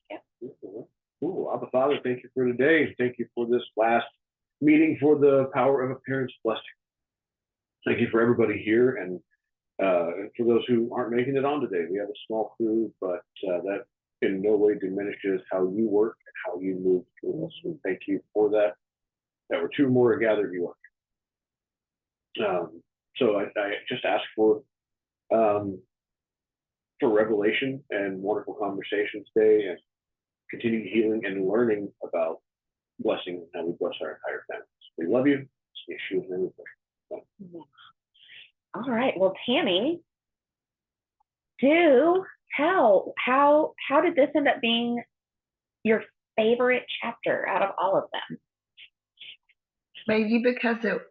Yep. Cool. Abba Father, thank you for today. Thank you for this last meeting for the power of a parent's blessing. Thank you for everybody here, and for those who aren't making it on today. We have a small crew, but that in no way diminishes how you work and how you move through us. So thank you for that. That were two more gathered, you are. So I just ask for revelation and wonderful conversations today, and continued healing and learning about blessing and how we bless our entire families. We love you. It's Yeshua's name we pray. All right. Well, Tammy, do tell how did this end up being your favorite chapter out of all of them? Maybe because it,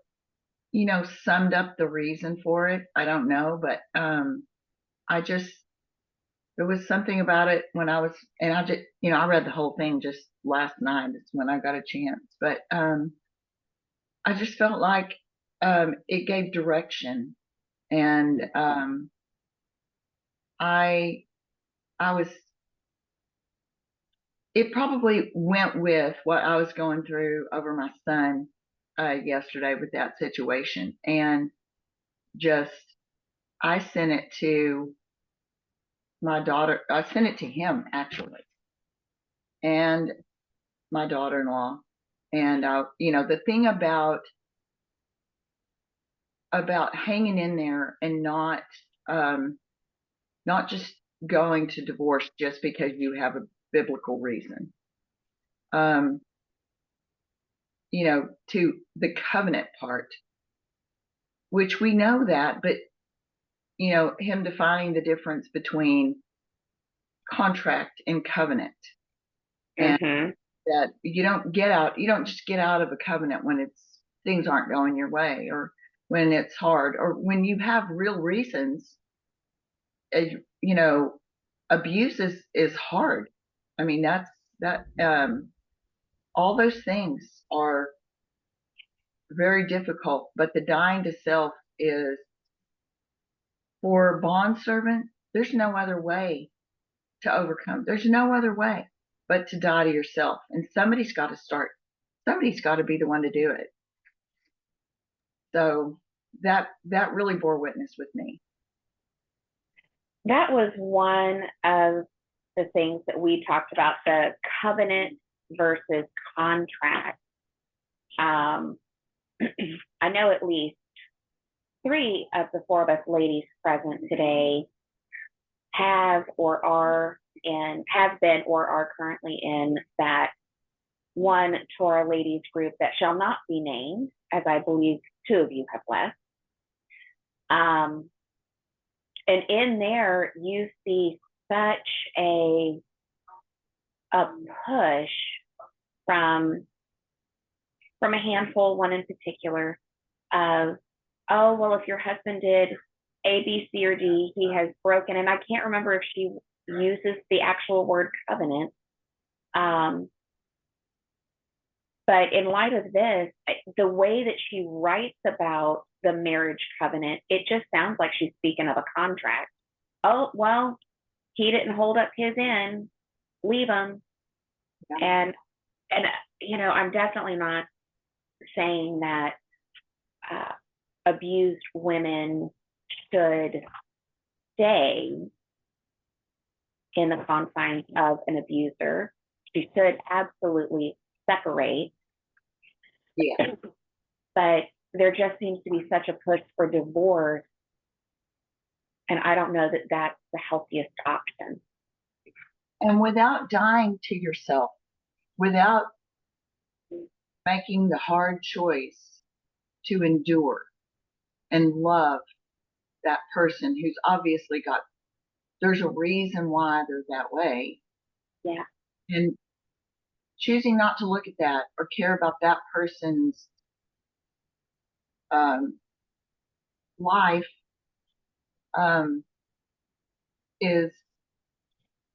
summed up the reason for it. I don't know, but there was something about it when I just, I read the whole thing just last night. It's when I got a chance, but I just felt like it gave direction, and it probably went with what I was going through over my son yesterday with that situation. And I sent it to my daughter. I sent it to him, actually, and my daughter-in-law. And, the thing about hanging in there and not just going to divorce just because you have a biblical reason, to the covenant part, which we know that, but him defining the difference between contract and covenant, and that you don't just get out of a covenant when things aren't going your way, or when it's hard, or when you have real reasons. Abuse is hard. I mean, all those things are very difficult, but the dying to self is, for a bondservant, there's no other way to overcome. There's no other way but to die to yourself. And somebody's got to start. Somebody's got to be the one to do it. So that really bore witness with me. That was one of the things that we talked about, the covenant versus contract. I know at least 3 of the 4 of us ladies present today have been or are currently in that one Torah ladies group that shall not be named, as I believe 2 of you have left. And in there, you see such a push from a handful, one in particular, of, oh, well, if your husband did A, B, C, or D, he has broken. And I can't remember if she uses the actual word covenant. But in light of this, the way that she writes about the marriage covenant, it just sounds like she's speaking of a contract. Oh, well, he didn't hold up his end, leave him. Yeah. And I'm definitely not saying that abused women should stay in the confines of an abuser. She should absolutely separate. Yeah. But there just seems to be such a push for divorce, and I don't know that that's the healthiest option. And without dying to yourself, without making the hard choice to endure and love that person who's obviously there's a reason why they're that way. Yeah. And choosing not to look at that or care about that person's life is,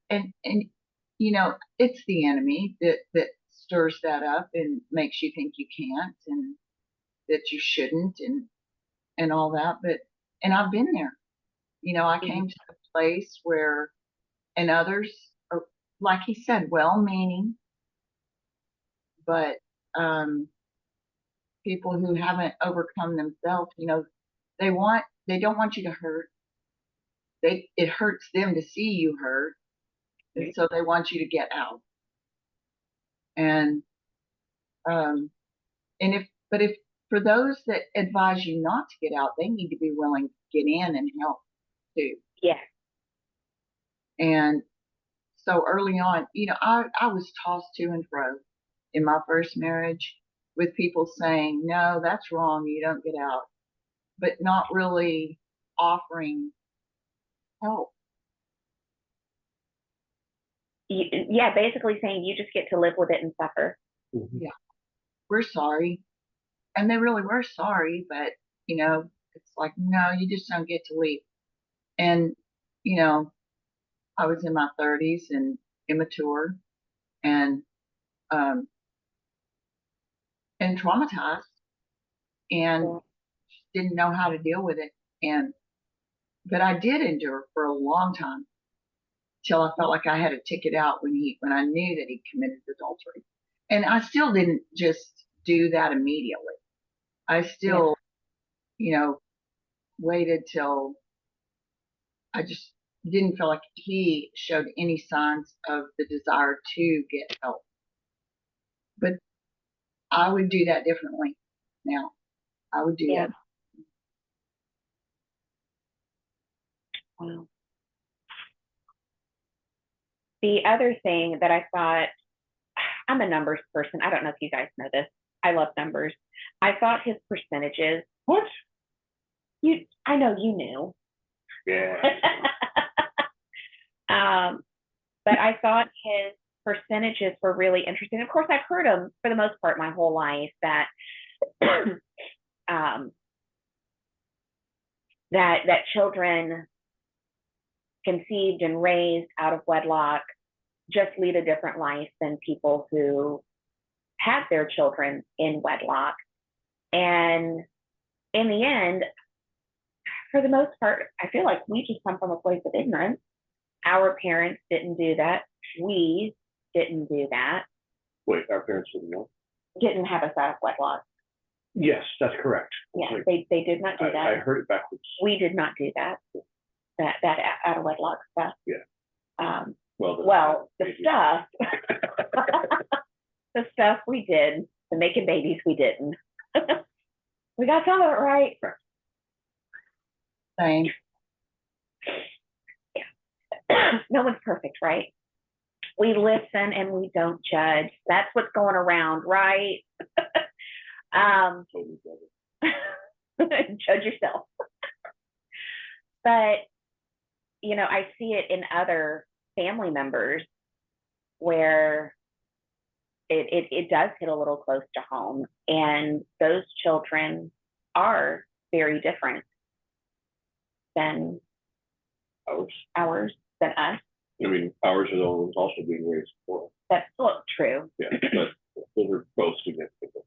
and it's the enemy that stirs that up and makes you think you can't and that you shouldn't and all that. And I've been there. I came to a place where, and others like he said, well-meaning, but people who haven't overcome themselves, they don't want you to hurt. It hurts them to see you hurt, and so they want you to get out. And um, and if for those that advise you not to get out, they need to be willing to get in and help too. Yes. And so early on, I was tossed to and fro in my first marriage with people saying, no, that's wrong, you don't get out, but not really offering help. Yeah, basically saying you just get to live with it and suffer. Mhm. Yeah, we're sorry. And they really were sorry, but it's like, no, you just don't get to leave. And, I was in my 30s and immature and um and traumatized and Yeah. didn't know how to deal with it. But I did endure for a long time till I felt like I had a ticket out when I knew that he committed adultery. And I still didn't just do that immediately. I still, waited till I just didn't feel like he showed any signs of the desire to get help. But I would do that differently now. I would do Yeah. that. Wow. The other thing that I thought, I'm a numbers person. I don't know if you guys know this. I love numbers. I thought his percentages. What? I know you knew. Yeah. But I thought his percentages were really interesting. Of course, I've heard them for the most part my whole life that that children conceived and raised out of wedlock just lead a different life than people who have their children in wedlock. And in the end, for the most part, I feel like we just come from a place of ignorance. Our parents didn't do that. We didn't do that. Wait, our parents didn't know? Didn't have us out of wedlock. Yes, that's correct. Yeah, Like, they did not do that. I heard it backwards. We did not do that. That out of wedlock stuff. Yeah. Well, the stuff, the stuff we did, the making babies we didn't. We got some of it right. Same. Yeah. No one's perfect, right? We listen and we don't judge. That's what's going around, right? Judge yourself. But I see it in other family members where it does hit a little close to home, and those children are very different than ours, than us. I mean, ours are the ones also being raised for. That's true. Yeah, but those are both significant.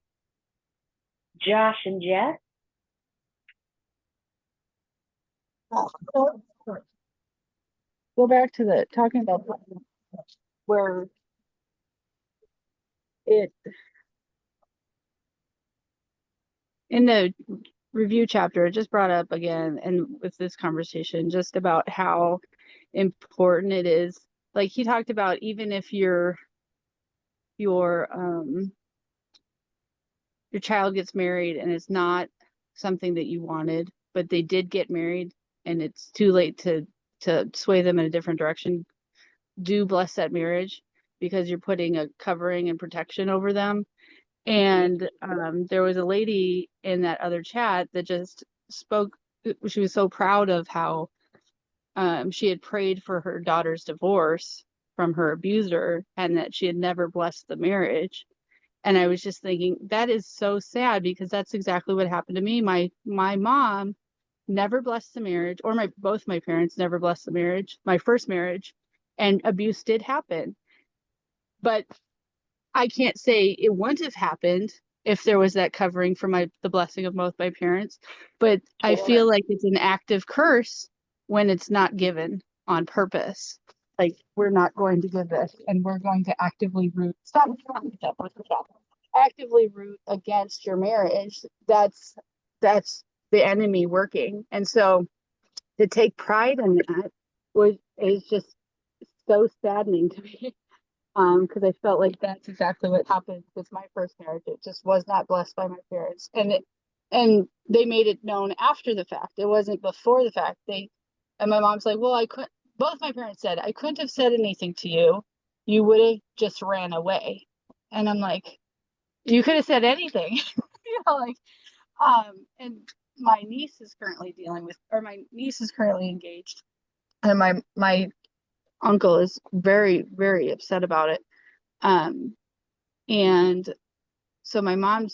Josh and Jess. Go back to the talking about where it in the review chapter, it just brought up again, and with this conversation, just about how important it is. Like he talked about, even if your child gets married and it's not something that you wanted, but they did get married and it's too late to sway them in a different direction, do bless that marriage, because you're putting a covering and protection over them. And there was a lady in that other chat that just spoke. She was so proud of how she had prayed for her daughter's divorce from her abuser and that she had never blessed the marriage. And I was just thinking, that is so sad, because that's exactly what happened to me. My mom never blessed the marriage, or both my parents never blessed the marriage, my first marriage, and abuse did happen. But I can't say it wouldn't have happened if there was that covering for the blessing of both my parents. But I feel like it's an active curse when it's not given on purpose. like we're not going to give this, and we're going to actively root actively root against your marriage. That's the enemy working. And so to take pride in that is just so saddening to me. Because I felt like that's exactly what happened with my first marriage. It just was not blessed by my parents. And they made it known after the fact. It wasn't before the fact. And my mom's like, well, I couldn't, both my parents said, I couldn't have said anything to you. You would have just ran away. And I'm like, you could have said anything. Like, and my niece is currently my niece is currently engaged. And my uncle is very, very upset about it. And so my mom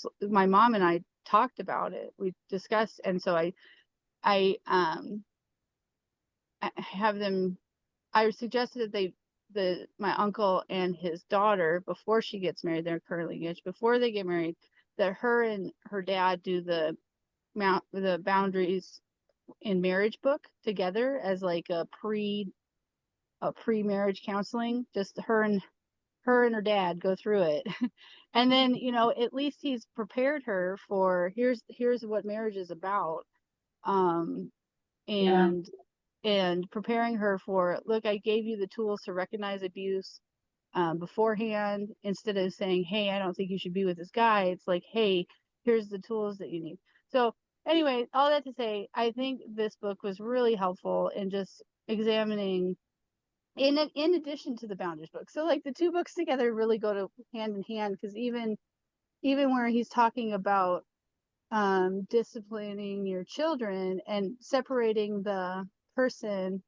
and I talked about it. We discussed, and so I have them. I suggested that my uncle and his daughter, before she gets married, they're currently engaged. Before they get married, that her and her dad do the boundaries in marriage book together as like a pre-marriage counseling. Just her and her dad go through it. And then, at least he's prepared her for here's what marriage is about. And preparing her for, look, I gave you the tools to recognize abuse beforehand. Instead of saying, hey, I don't think you should be with this guy, it's like, hey, here's the tools that you need. So anyway, all that to say, I think this book was really helpful in just examining in addition to the boundaries book. So like the two books together really go to hand in hand, because even where he's talking about disciplining your children and separating the person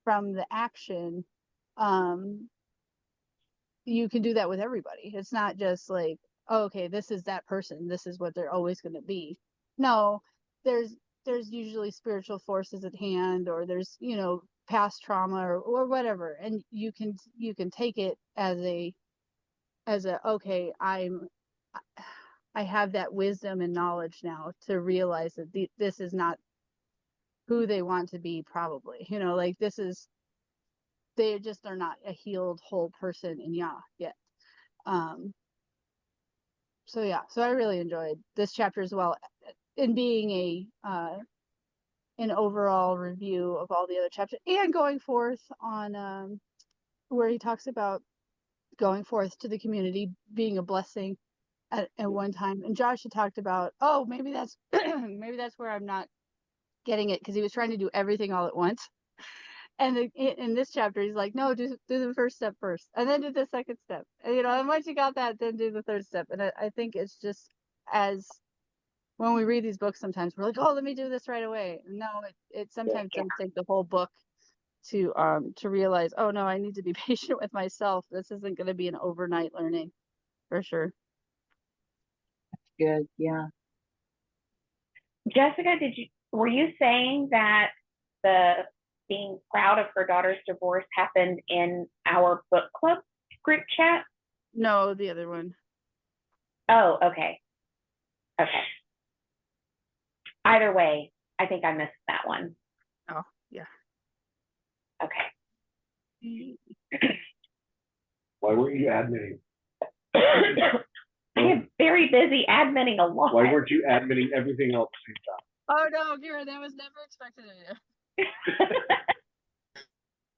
from the action, you can do that with everybody. It's not just like, oh, okay, this is that person, this is what they're always going to be. No, there's usually spiritual forces at hand, or there's past trauma or whatever, and you can take it as a okay, I have that wisdom and knowledge now to realize that this is not who they want to be, probably, like they just are not a healed whole person in Yah yet. So I really enjoyed this chapter as well, in being an overall review of all the other chapters, and going forth on where he talks about going forth to the community, being a blessing at one time. And Josh had talked about, oh, maybe that's maybe that's where I'm not getting it, because he was trying to do everything all at once. And in this chapter, he's like, no, do the first step first, and then do the second step. And, and once you got that, then do the third step. And I think it's just, as when we read these books, sometimes we're like, oh, let me do this right away. No, it sometimes doesn't take the whole book to realize, oh no, I need to be patient with myself. This isn't going to be an overnight learning, for sure. Good. Yeah. Jessica, were you saying that the being proud of her daughter's divorce happened in our book club group chat? No, the other one. Oh, okay. Either way, I think I missed that one. Oh, yeah. Okay. Why weren't you admitting? I am very busy admitting a lot. Why weren't you admitting everything else at the same time? Oh no, Kira, that was never expected of you.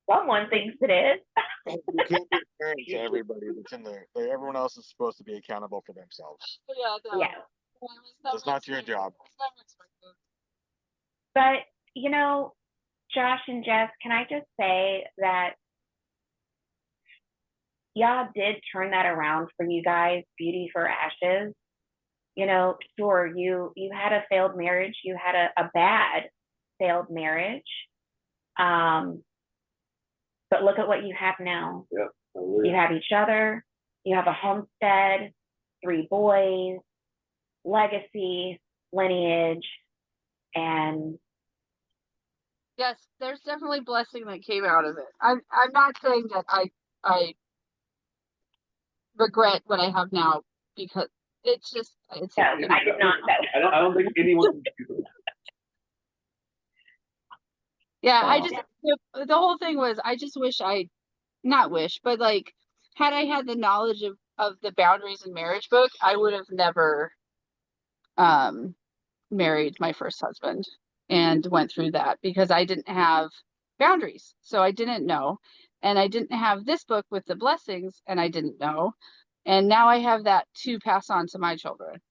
Someone thinks it is. You can't be parent to everybody that's in there. Everyone else is supposed to be accountable for themselves. Yeah, no. Yeah. That's not your job. But, Josh and Jess, can I just say that Yah did turn that around for you guys, Beauty for Ashes. Sure, you had a failed marriage, you had a bad failed marriage. But look at what you have now. Yeah. You have each other, you have a homestead, 3 boys, legacy, lineage, and Yes, there's definitely blessing that came out of it. I'm not saying that I regret what I have now, because it's no, I did not know. I don't think anyone can do that. Yeah, the whole thing was, I just wish I not wish, but like, had I had the knowledge of the boundaries in marriage book, I would have never married my first husband and went through that because I didn't have boundaries. So I didn't know. And I didn't have this book with the blessings and I didn't know. And now I have that to pass on to my children.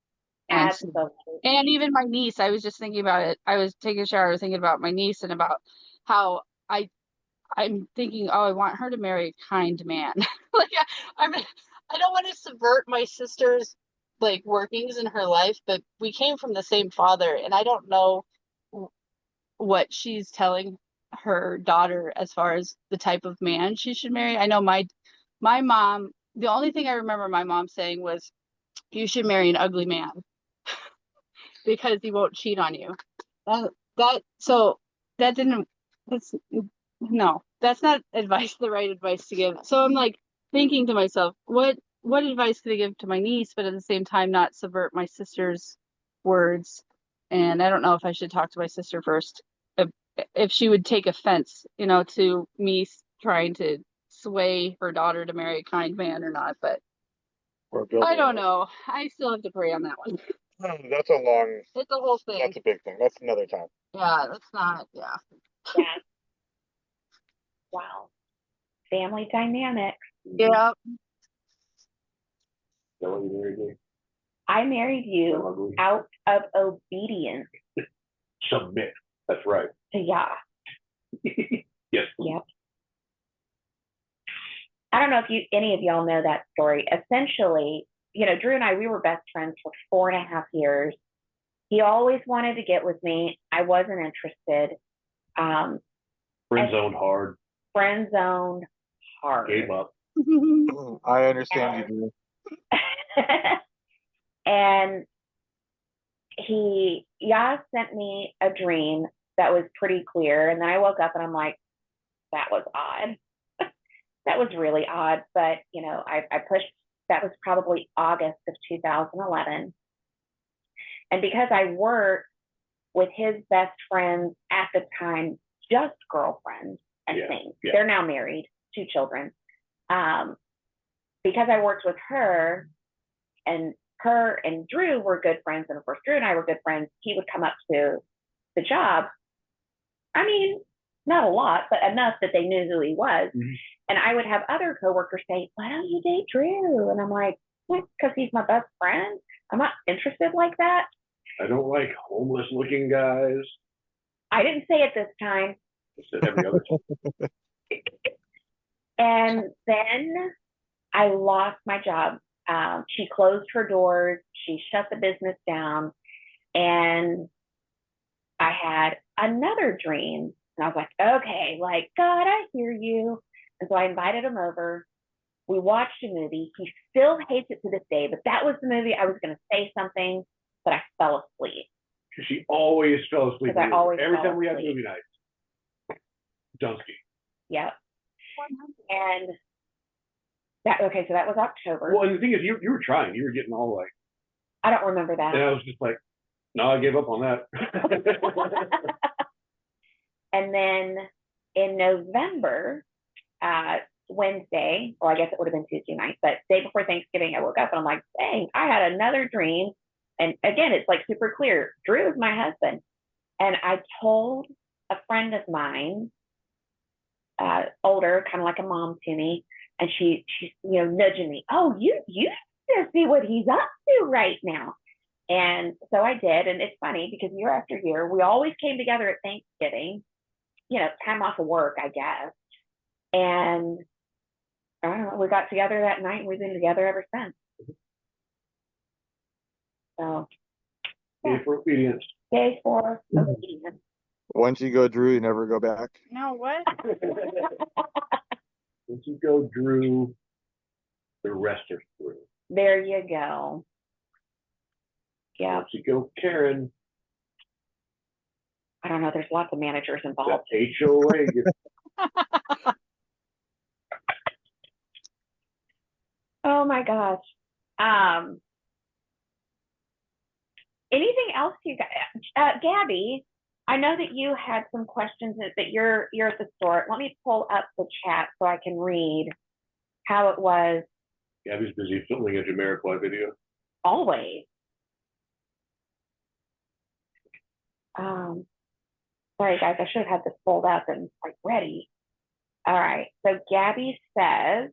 Absolutely. And even my niece, I was just thinking about it. I was taking a shower, thinking about my niece and about how I'm thinking, oh, I want her to marry a kind man. Like I don't want to subvert my sister's like workings in her life, but we came from the same father, and I don't know what she's telling her daughter as far as the type of man she should marry. I know my mom, the only thing I remember my mom saying was, you should marry an ugly man because he won't cheat on you. So that didn't, that's no, that's not advice, the right advice to give. So I'm like thinking to myself, what advice could I give to my niece, but at the same time not subvert my sister's words? And I don't know if I should talk to my sister first, if she would take offense, to me trying to sway her daughter to marry a kind man or not. But Or build I a- don't know. I still have to pray on that one. That's a long, It's a whole thing. that's a big thing. That's another time. Yeah, that's not, yeah. Yeah. Wow. Family dynamics. Yeah. So you married me? I married you Ugly. out of obedience Submit. That's right. to Yah. Yes. Yep. I don't know if any of y'all know that story. Essentially, Drew and I, we were best friends for 4.5 years. He always wanted to get with me. I wasn't interested. Friend zoned hard. Friend zoned hard. Gave up. I understand you do. And Yah sent me a dream that was pretty clear. And then I woke up and I'm like, that was odd. That was really odd. But, I pushed, that was probably August of 2011. And because I worked with his best friends at the time, just girlfriends and things, they're now married, 2 children. Because I worked with her and Drew were good friends, and of course Drew and I were good friends, he would come up to the job. I mean, not a lot, but enough that they knew who he was. Mhm. And I would have other coworkers say, why don't you date Drew? And I'm like, because he's my best friend. I'm not interested like that. I don't like homeless looking guys. I didn't say it this time. I said every other time. And then I lost my job. She closed her doors. She shut the business down. And I had another dream. And I was like, okay, like, God, I hear you. And so I invited him over. We watched a movie. He still hates it to this day, but that was the movie. I was going to say something, but I fell asleep. She always fell asleep. 'Cause I always Every fell time we had asleep. movie night. Dunsky. Yep. And so that was October. Well, and the thing is, you were trying. You were getting all like, I don't remember that. and I was just like, no, I gave up on that. And then in November, Wednesday, well, I guess it would have been Tuesday night, but day before Thanksgiving, I woke up and I'm like, dang, I had another dream. And again, it's like super clear. Drew is my husband. And I told a friend of mine, older, kind of like a mom to me, and she's nudging me. Oh, you to see what he's up to right now. And so I did. And it's funny because year after year, we always came together at Thanksgiving, time off of work, I guess. And I don't know, we got together that night and we've been together ever since. So, Pay for obedience. day 4 obedience. Once you go Drew, you never go back. No, what? Once you go Drew, the rest are through. There you go. Yeah, Once you go Karen, I don't know. There's lots of managers that involved. HOA gets Oh my gosh. Anything else you got? Gabby, I know that you had some questions that you're at the store. Let me pull up the chat so I can read how it was Gabby's busy filming a Jamiroquai video. always. Sorry guys, I should have had this pulled up and like ready. All right, so Gabby says,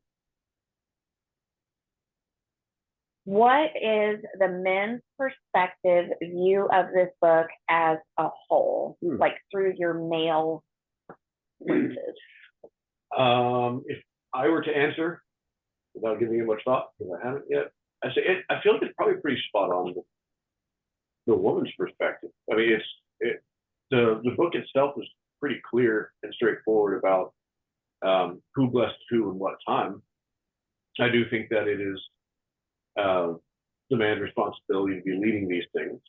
what is the men's perspective view of this book as a whole, like through your male lenses? If I were to answer without giving it much thought, because I haven't yet, I feel like it's probably pretty spot on the woman's perspective. I mean, the book itself is pretty clear and straightforward about who blessed who and what time. I do think that it is the man's responsibility to be leading these things.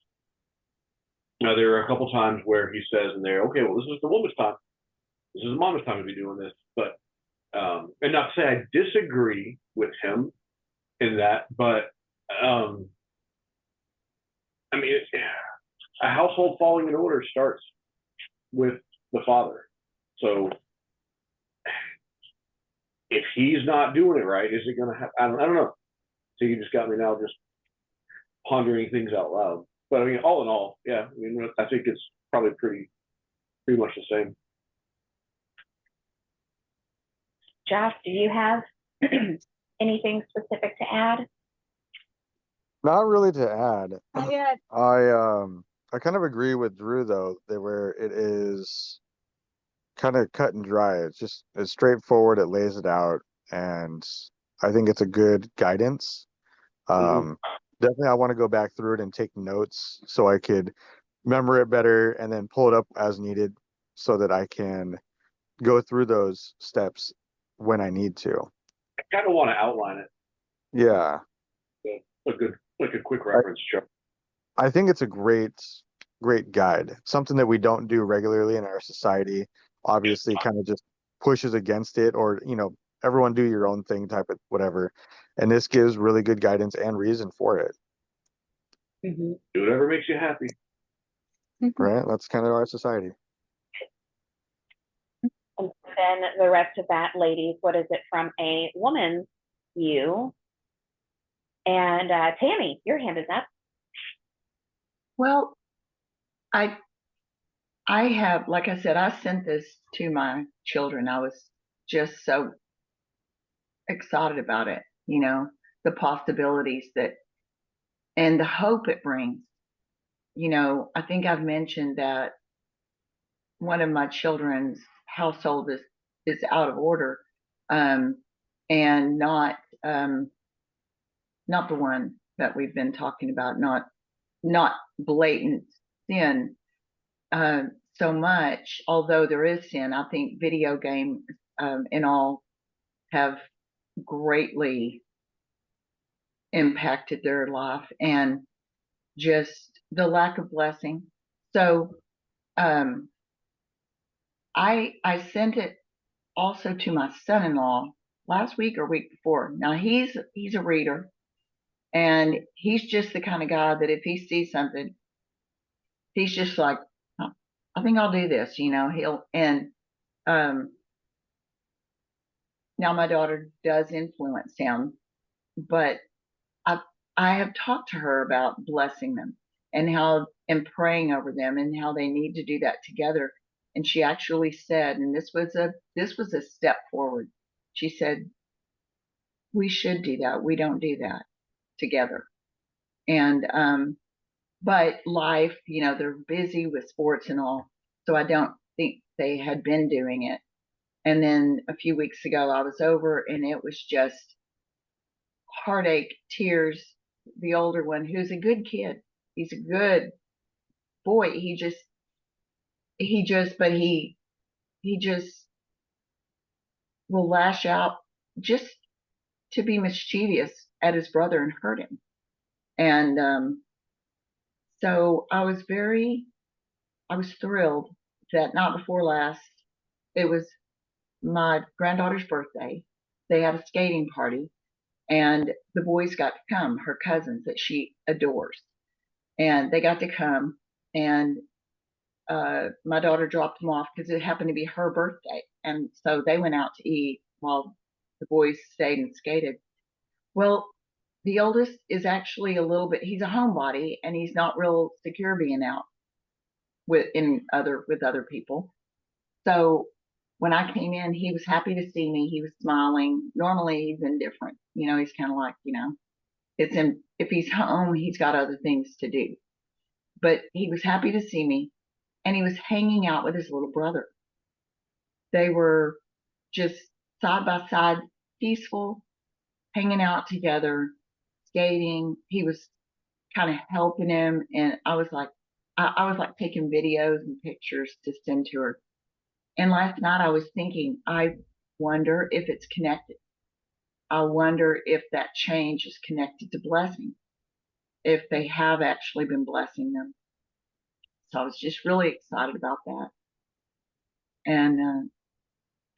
Now, there are a couple times where he says in there, okay, well, this is the woman's time. This is the mama's time to be doing this. But, and not to say I disagree with him in that, but, I mean, a household falling in order starts with the father. So if he's not doing it right, is it going to happen? I don't know. So you just got me now just pondering things out loud. But I mean, all in all, yeah, I mean, I think it's probably pretty much the same. Josh, do you have anything specific to add? Not really to add. Not yet. I kind of agree with Drew though, that where it is kind of cut and dry. It's straightforward, it lays it out, and I think it's a good guidance. Definitely I want to go back through it and take notes so I could remember it better and then pull it up as needed so that I can go through those steps when I need to. I kind of want to outline it. Yeah. Like a quick reference chart. I think it's a great guide. Something that we don't do regularly in our society. Obviously kind of just pushes against it, or, everyone do your own thing type of whatever. And this gives really good guidance and reason for it. Mm-hmm. Do whatever makes you happy. Right? That's kind of our society. And then the rest of that, ladies, what is it from a woman's view? And Tammy, your hand is up. Well, I have, like I said, I sent this to my children. I was just so excited about it, the possibilities and the hope it brings. I think I've mentioned that one of my children's household is out of order, and not the one that we've been talking about, not blatant sin so much, although there is sin. I think video games and all have greatly impacted their life, and just the lack of blessing. So I sent it also to my son-in-law last week or week before. Now he's a reader, and he's just the kind of guy that if he sees something, he's just like, oh, I think I'll do this, now my daughter does influence him, but I have talked to her about blessing them and praying over them and how they need to do that together. And she actually said, and this was a step forward. She said, we should do that. We don't do that together. And but life, they're busy with sports and all, so I don't think they had been doing it. And then a few weeks ago I was over, and it was just heartache, tears. The older one, who's a good kid, he's a good boy, he just will lash out just to be mischievous at his brother and hurt him. And so I was thrilled that not before last, it was my granddaughter's birthday. They had a skating party, and the boys got to come, her cousins that she adores. And they got to come, and my daughter dropped them off because it happened to be her birthday. And so they went out to eat while the boys stayed and skated. Well, the oldest is actually a little bit, he's a homebody and he's not real secure being out with other people. So when I came in, he was happy to see me. He was smiling. Normally he's indifferent. He's kind of like, if he's home, he's got other things to do. But he was happy to see me and he was hanging out with his little brother. They were just side by side, peaceful, hanging out together, skating. He was kind of helping him. And I was like taking videos and pictures to send to her. And last night I was thinking, I wonder if it's connected. I wonder if that change is connected to blessing, if they have actually been blessing them. So I was just really excited about that. And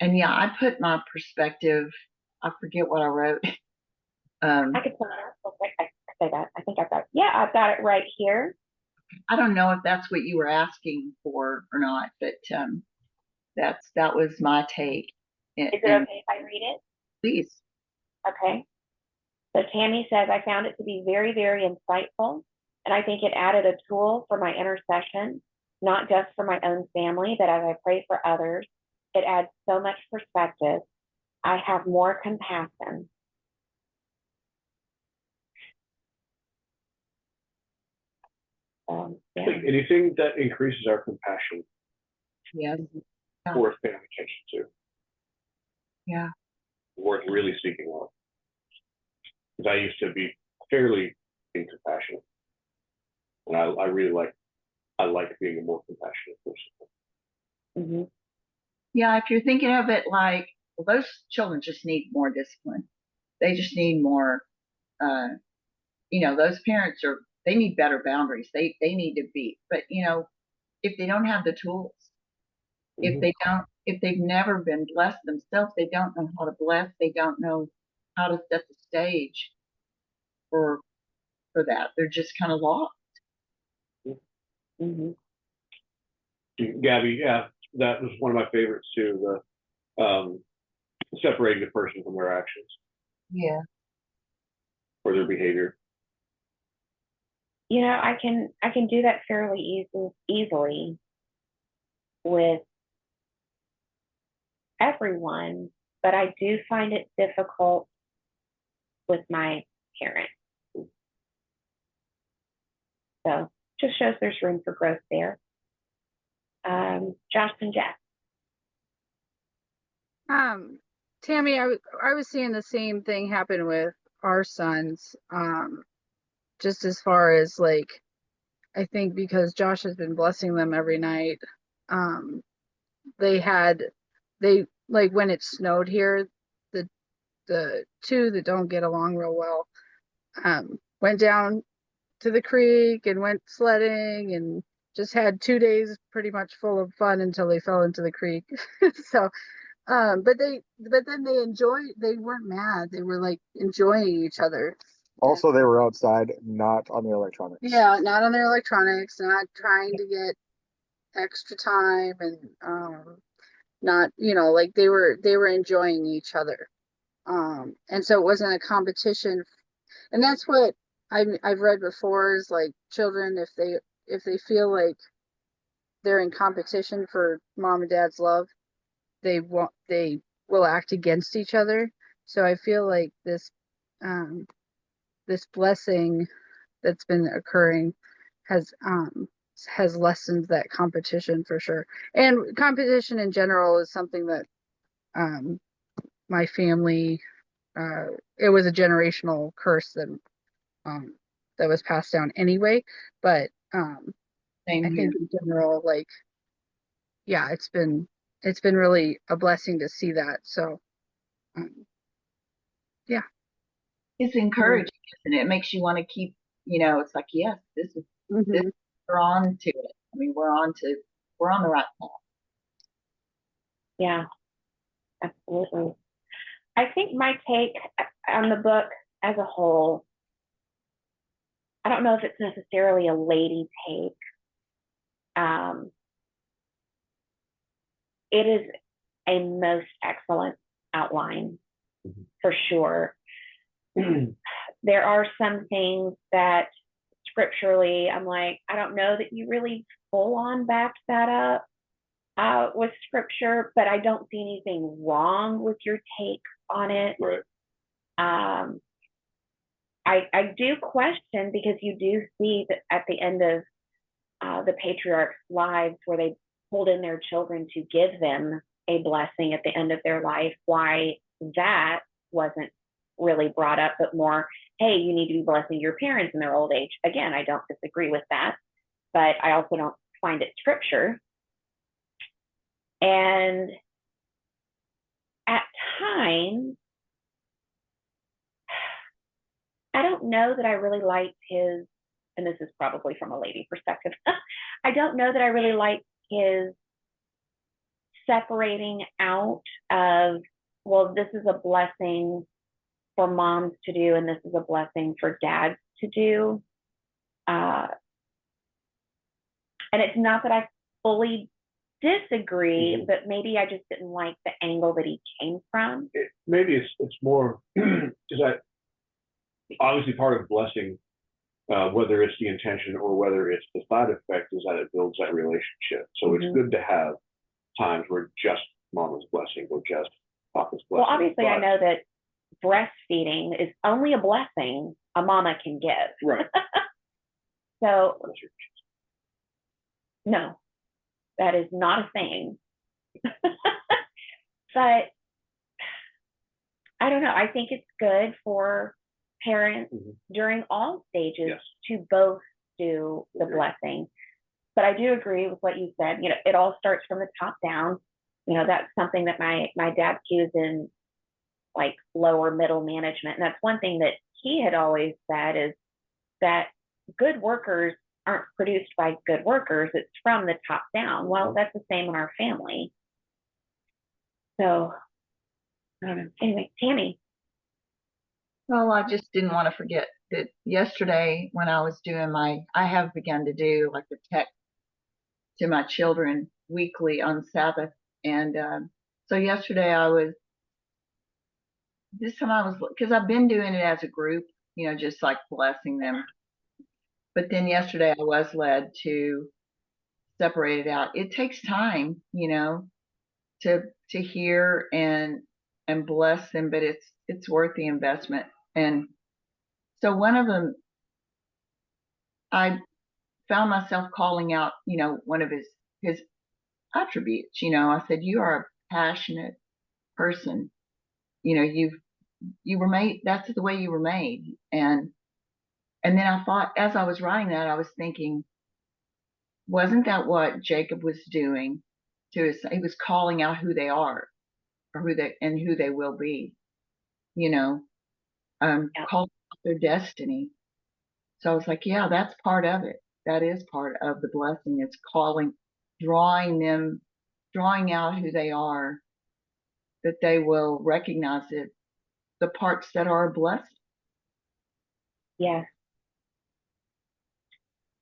yeah, I put my perspective, I forget what I wrote. I could pull it up real quick. I say that. I think I've got, yeah, I've got it right here. I don't know if that's what you were asking for or not, but that was my take. Is it okay if I read it? Please. Okay. So Tammy says, I found it to be very, very insightful, and I think it added a tool for my intercession, not just for my own family, but as I pray for others, it adds so much perspective. I have more compassion. I think anything that increases our compassion Yes. worth paying attention to, Yeah. worth really seeking out. Because I used to be fairly incompassionate, and I really like being a more compassionate person. Mm-hmm. Yeah, if you're thinking of it like, well, those children just need more discipline. They just need more, those parents they need better boundaries. They need to be, but if they don't have the tools, if they've never been blessed themselves, they don't know how to bless. They don't know how to set the stage for that. They're just kind of lost. Mm-hmm. Gabby, yeah, that was one of my favorites too. The separating the person from their actions. Yeah. Or their behavior. I can do that fairly easily with everyone, but I do find it difficult with my parents. So just shows there's room for growth there. Josh and Jeff. Tammy, I was seeing the same thing happen with our sons. Just as far as I think because Josh has been blessing them every night. They when it snowed here, the two that don't get along real well, went down to the creek and went sledding and just had 2 days pretty much full of fun until they fell into the creek. So, but then they weren't mad. They were enjoying each other. Also, they were outside, not on their electronics. Yeah, not on their electronics, not trying to get extra time and not, they were enjoying each other. And so it wasn't a competition. And that's what I've read before is children, if they feel like they're in competition for mom and dad's love, they will act against each other. So I feel like this blessing that's been occurring has lessened that competition for sure. And competition in general is something that my family, it was a generational curse that was passed down anyway. But I think in general, yeah, it's been really a blessing to see that. So yeah. It's encouraging, isn't it? It makes you want to keep, it's like, yes, this, we're on to it. I mean, we're on the right path. Yeah, absolutely. I think my take on the book as a whole, I don't know if it's necessarily a lady take, it is a most excellent outline Mhm. for sure. There are some things that scripturally, I'm like, I don't know that you really full on backed that up with scripture, but I don't see anything wrong with your take on it. Right. I do question, because you do see that at the end of the patriarchs' lives, where they pulled in their children to give them a blessing at the end of their life, why that wasn't really brought up, but more, hey, you need to be blessing your parents in their old age. Again, I don't disagree with that, but I also don't find it scripture. And at times, I don't know that I really liked his, and this is probably from a lady perspective, I don't know that I really liked his separating out of, well, this is a blessing for moms to do, and this is a blessing for dads to do. And it's not that I fully disagree, Mhm. but maybe I just didn't like the angle that he came from. Maybe it's more because I obviously part of blessing, whether it's the intention or whether it's the side effect, is that it builds that relationship. So it's Mhm. good to have times where just mama's blessing or just papa's blessing. Well, obviously, I but- know that breastfeeding is only a blessing a mama can give. Right. So, That's your- no, that is not a thing. But I don't know. I think it's good for parents Mhm. during all stages Yes. to both do the Agreed. blessing. But I do agree with what you said. You know, it all starts from the top down. You know, that's something that my dad cues in, like, lower middle management. And that's one thing that he had always said, is that good workers aren't produced by good workers. It's from the top down. Well, that's the same in our family. So, I don't know. Anyway, Tammy. Well, I just didn't want to forget that yesterday when I was doing I have begun to do like the text to my children weekly on Sabbath. And so yesterday because I've been doing it as a group, just like blessing them. But then yesterday I was led to separate it out. It takes time, to hear and bless them, but it's worth the investment. And so one of them, I found myself calling out, one of his attributes. I said, "You are a passionate person. You were made. That's the way you were made." And then I thought, as I was writing that, I was thinking, wasn't that what Jacob was doing to his? He was calling out who they are, or who they will be. Yeah. Calling out their destiny. So I was like, yeah, that's part of it. That is part of the blessing. It's drawing out who they are, that they will recognize it, the parts that are a blessing. Yes.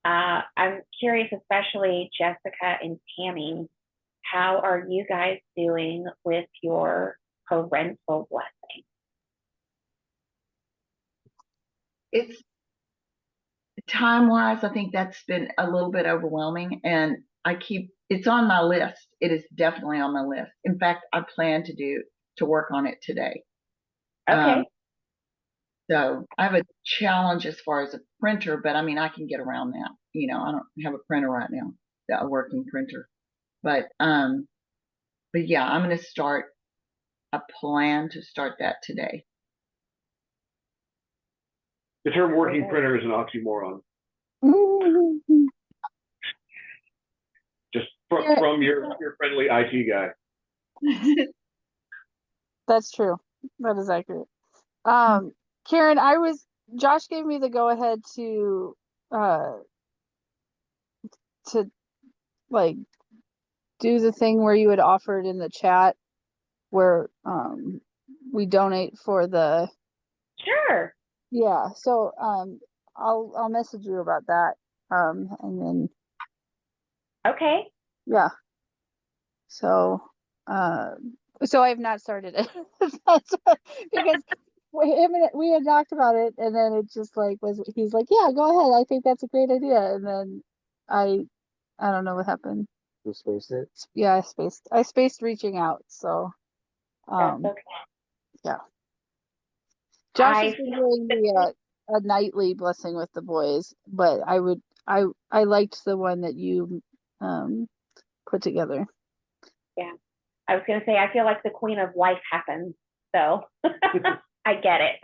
I'm curious, especially Jessica and Tammy, how are you guys doing with your parental blessing? It's time-wise, I think that's been a little bit overwhelming, and it's on my list. It is definitely on my list. In fact, I plan to work on it today. Okay. So I have a challenge as far as a printer, but I mean, I can get around that. I don't have a printer right now, a working printer. But yeah, I plan to start that today. The term working Okay. printer is an oxymoron. Just from your friendly IT guy. That's true. That is accurate. Karen, Josh gave me the go ahead to like do the thing where you had offered in the chat where we donate for the Sure. yeah. So I'll message you about that. And then Okay. yeah. So So I have not started it. Because we had talked about it, and then it just like he's like, yeah, go ahead. I think that's a great idea. And then I don't know what happened. You spaced it? Yeah, I spaced reaching out. So, That's um, okay. yeah. Josh has I been doing the a nightly blessing with the boys, but I liked the one that you put together. Yeah. I was gonna say I feel like the queen of life happens, so I get it.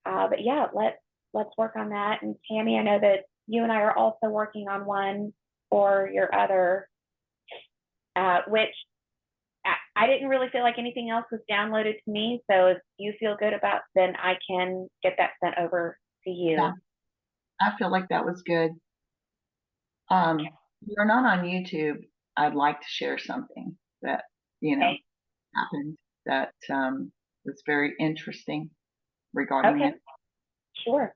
But yeah, let's work on that. And Tammy, I know that you and I are also working on one for your other, which I didn't really feel like anything else was downloaded to me. So if you feel good about, then I can get that sent over to you. Yeah. I feel like that was good. You're not on YouTube. I'd like to share something that, Okay. happened that was very interesting regarding Okay. it. Sure.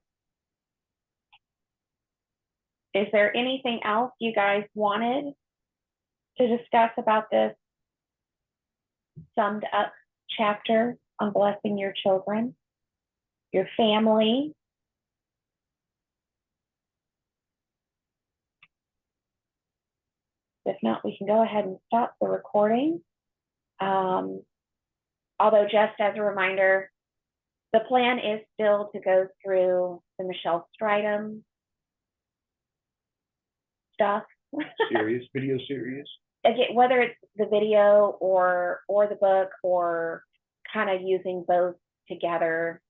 Is there anything else you guys wanted to discuss about this summed up chapter on blessing your children, your family? If not, we can go ahead and stop the recording. Although just as a reminder, the plan is still to go through the Michelle Stridham stuff. Video series. Again, whether it's the video or the book or kind of using both together.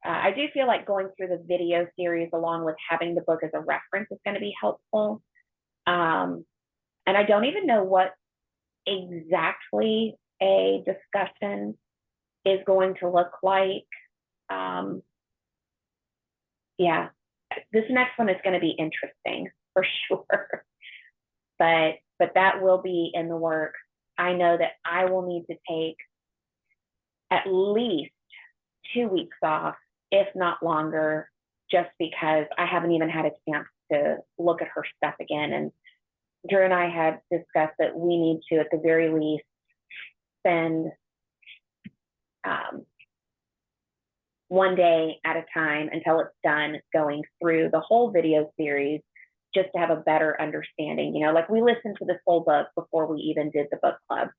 I do feel like going through the video series along with having the book as a reference is going to be helpful. And I don't even know what exactly a discussion is going to look like. Yeah, this next one is going to be interesting for sure. But that will be in the works. I know that I will need to take at least 2 weeks off, if not longer, just because I haven't even had a chance to look at her stuff again. And Drew and I had discussed that we need to, at the very least, spend one day at a time until it's done going through the whole video series, just to have a better understanding. Like we listened to this whole book before we even did the book club.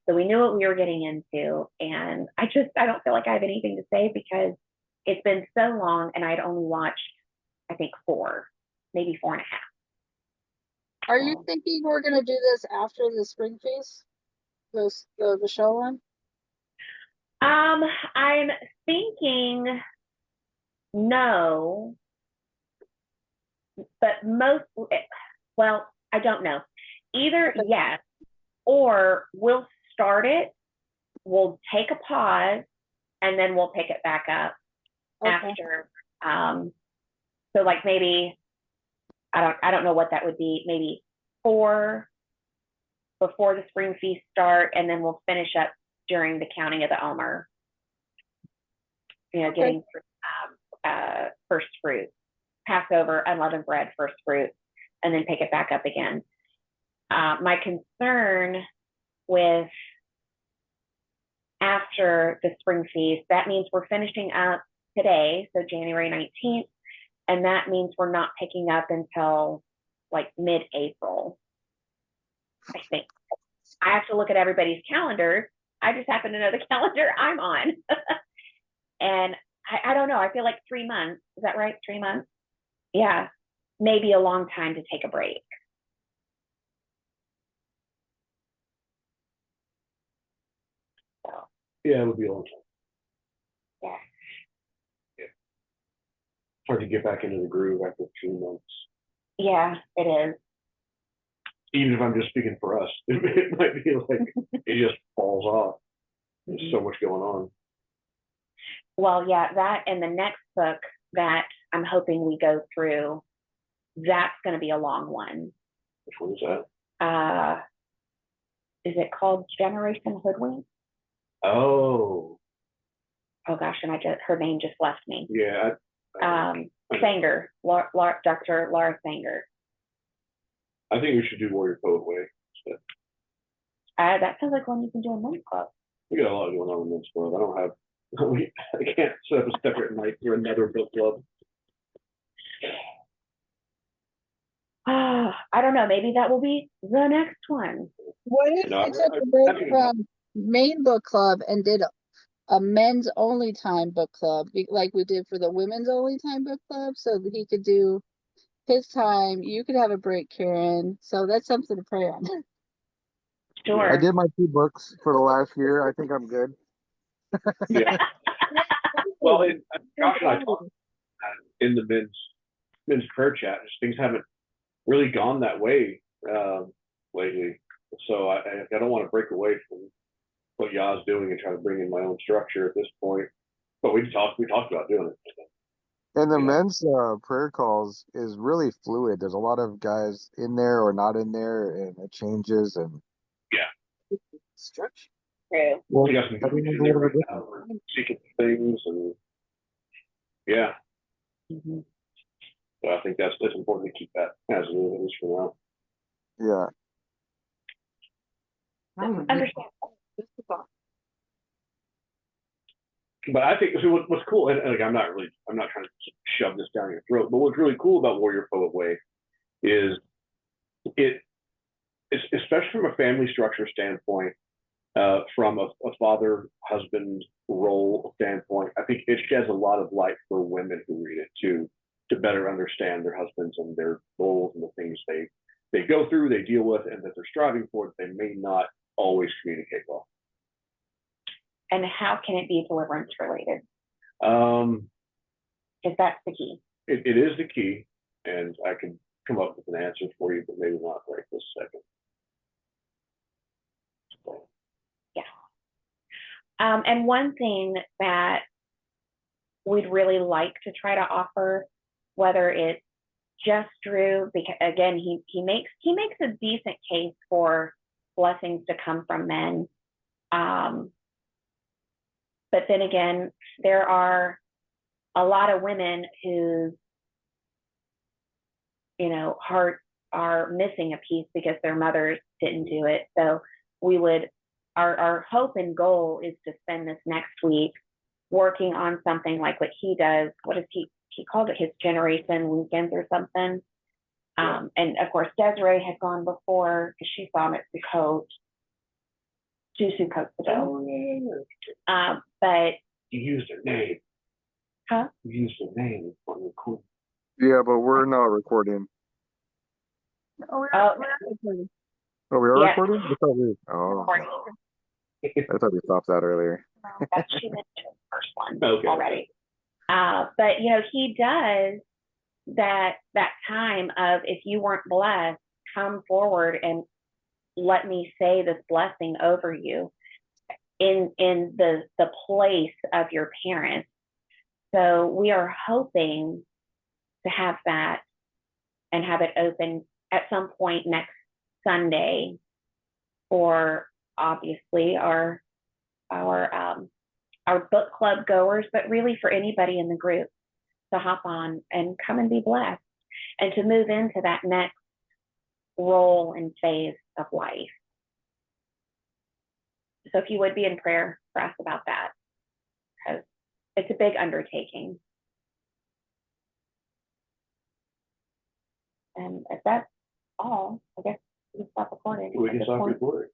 So we knew what we were getting into. And I don't feel like I have anything to say because it's been so long and I'd only watched, I think 4, maybe 4.5. Are you thinking we're gonna do this after the spring feast? The Michelle one? I'm thinking no, but well, I don't know. Either yes, or we'll start it, we'll take a pause, and then we'll pick it back up after. So like maybe I don't know what that would be. Maybe 4 before the spring feast start, and then we'll finish up during the counting of the Omer. Getting first fruit, Passover, unleavened bread, first fruit, and then pick it back up again. My concern with after the spring feast, that means we're finishing up today, so January 19th, and that means we're not picking up until like mid-April, I think. I have to look at everybody's calendar. I just happen to know the calendar I'm on. And I don't know. I feel like 3 months. Is that right? 3 months? Yeah. Maybe a long time to take a break. So, Yeah, it'll be a long time. yeah. It's hard to get back into the groove after 2 months. Yeah, it is. Even if I'm just speaking for us, it might be like it just falls off. There's so much going on. Well, yeah, that and the next book that I'm hoping we go through, that's going to be a long one. Which one is that? Is it called Generation Hoodwink? Oh. Oh gosh, and her name just left me. Yeah. Sanger, Dr. Laura Sanger. I think we should do Warrior Poet Way. That sounds like one you can do in men's club. We got a lot going on in men's club. I don't have, I can't set up a separate night for another book club. I don't know, maybe that will be the next one. What if You know, we took I a break think- from main book club and did a men's only time book club, like we did for the women's only time book club, so that he could do his time, you could have a break, Karen. So that's something to pray on. Sure. I did my 2 books for the last year. I think I'm good. Yeah. Well, Josh and I talked in the men's prayer chat, just things haven't really gone that way lately. So I don't want to break away from what Yah's doing and try to bring in my own structure at this point. But we talked about doing it. And the Yeah. men's prayer calls is really fluid. There's a lot of guys in there or not in there, and it changes. And Structure. True. well, We got some good in there right now. We're seeking things, and yeah, Mhm. so I think that's important to keep that as it is, at least for yeah, Understand. now. But I think so. What's cool, and like, I'm not trying to shove this down your throat, but what's really cool about Warrior Poet Way is it's especially from a family structure standpoint, from a father husband role standpoint. I think it sheds a lot of light for women who read it to better understand their husbands and their goals and the things they go through, they deal with, and that they're striving for that they may not always communicate well. And how can it be deliverance related? Because that's the key. It is the key, and I can come up with an answer for you, but maybe not right this second. So, And one thing that we'd really like to try to offer, whether it's just Drew, because again, he makes a decent case for blessings to come from men. But then again, there are a lot of women whose, hearts are missing a piece because their mothers didn't do it. So our hope and goal is to spend this next week working on something like what he does. What is he called it, his generation weekends or something. And of course, Desiree had gone before because she saw him at Sukkot, 2 Sukkots ago. But you used their name. Huh? You used their name on the cool. yeah, but we're not recording. oh, Oh, we are Yeah. recording? I thought we. Oh, I thought we stopped that earlier. That's she mentioned the first one Okay. already. But he does that time of, if you weren't blessed, come forward and let me say this blessing over you in the place of your parents. So we are hoping to have that and have it open at some point next Sunday, or obviously our book club goers, but really for anybody in the group to hop on and come and be blessed and to move into that next role and phase of life. So if you would be in prayer for us about that, because it's a big undertaking. And if that's all, I guess we can stop recording. We can stop recording.